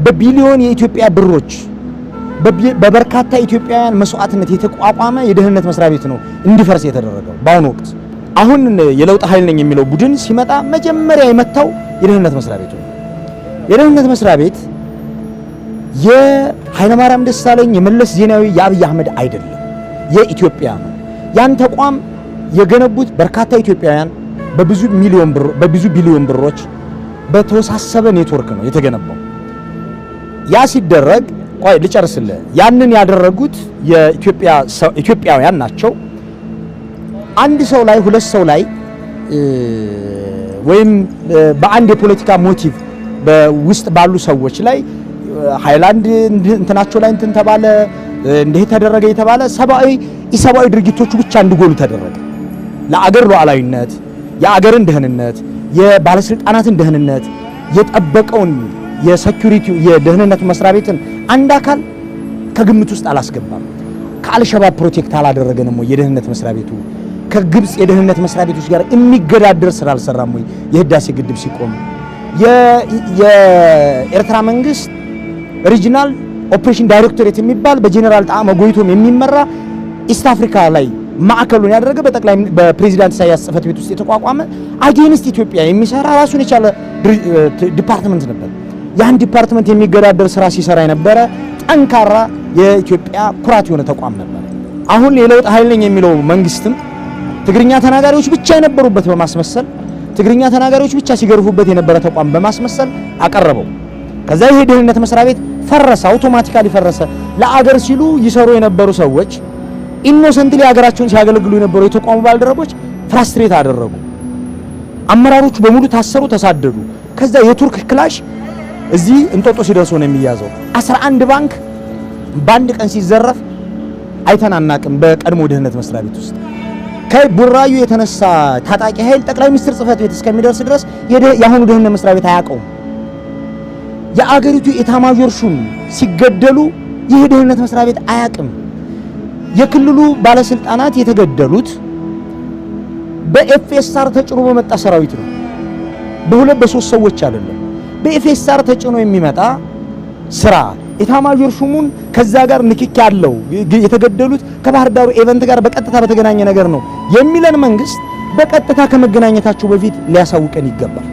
በቢሊዮን የኢትዮጵያ ብሮች በበርካታ ኢትዮጵያውያን መስዋዕትነት የተቋቋመ የደህንነት መስሪያ ቤት ነው እንዲፈርስ የተደረገው። በአሁኑ ወቅት አሁን የለውጥ ኃይል ነኝ የሚለው ቡድን ሲመጣ መጀመሪያ የመታው የደህንነት መስሪያ ቤት ነው። የደህንነት መስሪያ ቤት የኃይለማርያም ደሳለኝ፣ የመለስ ዜናዊ፣ የአብይ አህመድ አይደለም፣ የኢትዮጵያ ነው። ያን ተቋም የገነቡት በርካታ ኢትዮጵያውያን በብዙ ቢሊዮን ብሮች በተወሳሰበ ኔትወርክ ነው የተገነባው። ያ ሲደረግ ቆይ ልጨርስልህ። ያንን ያደረጉት ኢትዮጵያውያን ናቸው። አንድ ሰው ላይ ሁለት ሰው ላይ ወይም በአንድ የፖለቲካ ሞቲቭ በውስጥ ባሉ ሰዎች ላይ ሃይላንድ እንትናቸው ላይ እንትን ተባለ እንዴ ተደረገ የተባለ ኢሰብአዊ ድርጊቶቹ ብቻ እንዲጎሉ ተደረገ። ለአገር ሉዓላዊነት፣ የአገርን ደህንነት፣ የባለስልጣናትን ደህንነት የጠበቀውን የሴኩሪቲ የደህንነት መስሪያ ቤትን አንድ አካል ከግምት ውስጥ አላስገባም። ከአልሸባብ ፕሮቴክት አላደረገንም ወይ? የደህንነት መስሪያ ቤቱ ከግብጽ የደህንነት መስሪያ ቤቶች ጋር የሚገዳደር ስራ አልሰራም ወይ? የህዳሴ ግድብ ሲቆም የኤርትራ መንግስት ሪጂናል ኦፕሬሽን ዳይሬክቶሬት የሚባል በጄኔራል ጣዕመ ጎይቶም የሚመራ ኢስት አፍሪካ ላይ ማዕከሉን ያደረገ በፕሬዚዳንት ኢሳያስ ጽህፈት ቤት ውስጥ የተቋቋመ አጌንስት ኢትዮጵያ የሚሰራ ራሱን የቻለ ዲፓርትመንት ነበር። ያን ዲፓርትመንት የሚገዳደር ስራ ሲሰራ የነበረ ጠንካራ የኢትዮጵያ ኩራት የሆነ ተቋም ነበር። አሁን የለውጥ ኃይል ነኝ የሚለው መንግስትም ትግርኛ ተናጋሪዎች ብቻ የነበሩበት በማስመሰል ትግርኛ ተናጋሪዎች ብቻ ሲገርፉበት የነበረ ተቋም በማስመሰል አቀረበው። ከዛ ይሄ ደህንነት መስሪያ ቤት ፈረሰ፣ አውቶማቲካሊ ፈረሰ። ለአገር ሲሉ ይሰሩ የነበሩ ሰዎች ኢኖሰንትሊ ሀገራቸውን ሲያገለግሉ የነበሩ የተቋሙ ባልደረቦች ፍራስትሬት አደረጉ። አመራሮቹ በሙሉ ታሰሩ፣ ተሳደዱ። ከዛ የቱርክ ክላሽ እዚህ እንጦጦ ሲደርሱ ነው የሚያዘው። 11 ባንክ በአንድ ቀን ሲዘረፍ አይተናናቅም። በቀድሞ ደህንነት መስሪያ ቤት ውስጥ ከቡራዩ የተነሳ ታጣቂ ኃይል ጠቅላይ ሚኒስትር ጽህፈት ቤት እስከሚደርስ ድረስ የአሁኑ ደህንነት መስሪያ ቤት አያውቀውም። የአገሪቱ ኤታማዦር ሹም ሲገደሉ ይህ ደህንነት መስሪያ ቤት አያውቅም። የክልሉ ባለስልጣናት የተገደሉት በኤፍኤስአር ተጭኖ በመጣ ሰራዊት ነው። በሁለት በሶስት ሰዎች አይደለም። በኤፍኤስአር ተጭኖ የሚመጣ ስራ ኤታማዦር ሹሙን ከዛ ጋር ንክኪ ያለው የተገደሉት ከባህር ዳሩ ኢቨንት ጋር በቀጥታ በተገናኘ ነገር ነው የሚለን መንግስት በቀጥታ ከመገናኘታቸው በፊት ሊያሳውቀን ይገባል።